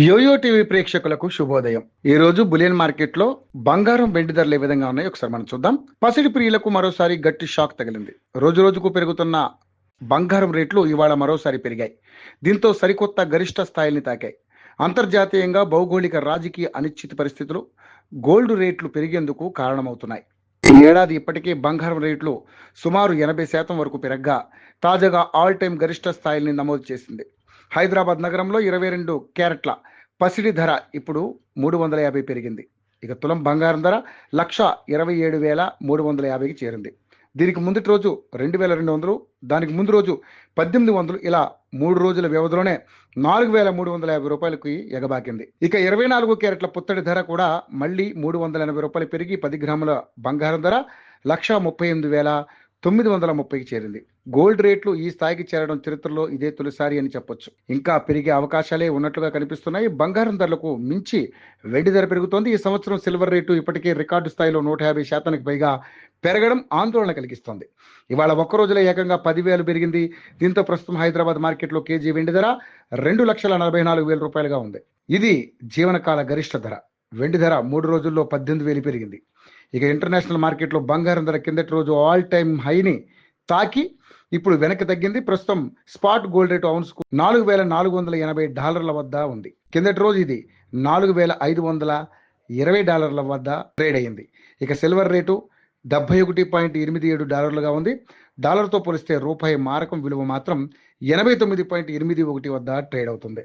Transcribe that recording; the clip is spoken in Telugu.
యోయో టీవీ ప్రేక్షకులకు శుభోదయం. ఈ రోజు బులియన్ మార్కెట్ లో బంగారం వెండి ధరలు ఏ విధంగా ఉన్నాయో ఒకసారి మనం చూద్దాం. పసిడి ప్రియులకు మరోసారి గట్టి షాక్ తగిలింది. రోజు రోజుకు పెరుగుతున్న బంగారం రేట్లు ఇవాళ మరోసారి పెరిగాయి. దీంతో సరికొత్త గరిష్ట స్థాయిని తాకాయి. అంతర్జాతీయంగా భౌగోళిక రాజకీయ అనిశ్చిత పరిస్థితులు గోల్డ్ రేట్లు పెరిగేందుకు కారణమవుతున్నాయి. ఈ ఏడాది ఇప్పటికే బంగారం రేట్లు సుమారు 80% వరకు పెరగ్గా తాజాగా ఆల్ టైమ్ గరిష్ట స్థాయిని నమోదు చేసింది. హైదరాబాద్ నగరంలో 22 క్యారెట్ల పసిడి ధర ఇప్పుడు 350 పెరిగింది. ఇక తులం బంగారం ధర 1,27,350కి చేరింది. దీనికి ముందుటి రోజు 2,200, దానికి ముందు రోజు 1,800, ఇలా 3 రోజుల వ్యవధిలోనే 4,350 రూపాయలకి ఎగబాకింది. ఇక 24 క్యారెట్ల పుత్తడి ధర కూడా మళ్ళీ 380 రూపాయలు పెరిగి 10 గ్రాముల బంగారం ధర 1,38,930కి చేరింది. గోల్డ్ రేట్లు ఈ స్థాయికి చేరడం చరిత్రలో ఇదే తొలిసారి అని చెప్పొచ్చు. ఇంకా పెరిగే అవకాశాలే ఉన్నట్లుగా కనిపిస్తున్నాయి. బంగారం ధరలకు మించి వెండి ధర పెరుగుతోంది. ఈ సంవత్సరం సిల్వర్ రేటు ఇప్పటికే రికార్డు స్థాయిలో 150% పైగా పెరగడం ఆందోళన కలిగిస్తోంది. ఇవాళ ఒక్క రోజులో ఏకంగా 10,000 పెరిగింది. దీంతో ప్రస్తుతం హైదరాబాద్ మార్కెట్లో కేజీ వెండి ధర 2,44,000 రూపాయలుగా ఉంది. ఇది జీవనకాల గరిష్ట ధర. వెండి ధర 3 రోజుల్లో 18,000 పెరిగింది. ఇక ఇంటర్నేషనల్ మార్కెట్లో బంగారం ధర కిందటి రోజు ఆల్ టైమ్ హైని తాకి ఇప్పుడు వెనక్కి తగ్గింది. ప్రస్తుతం స్పాట్ గోల్డ్ రేటు ఔన్స్కు $4,480 వద్ద ఉంది. కిందటి రోజు ఇది $4,520 వద్ద ట్రేడ్ అయ్యింది. ఇక సిల్వర్ రేటు $71.87గా ఉంది. డాలర్తో పోలిస్తే రూపాయి మారకం విలువ మాత్రం 89.81 వద్ద ట్రేడ్ అవుతుంది.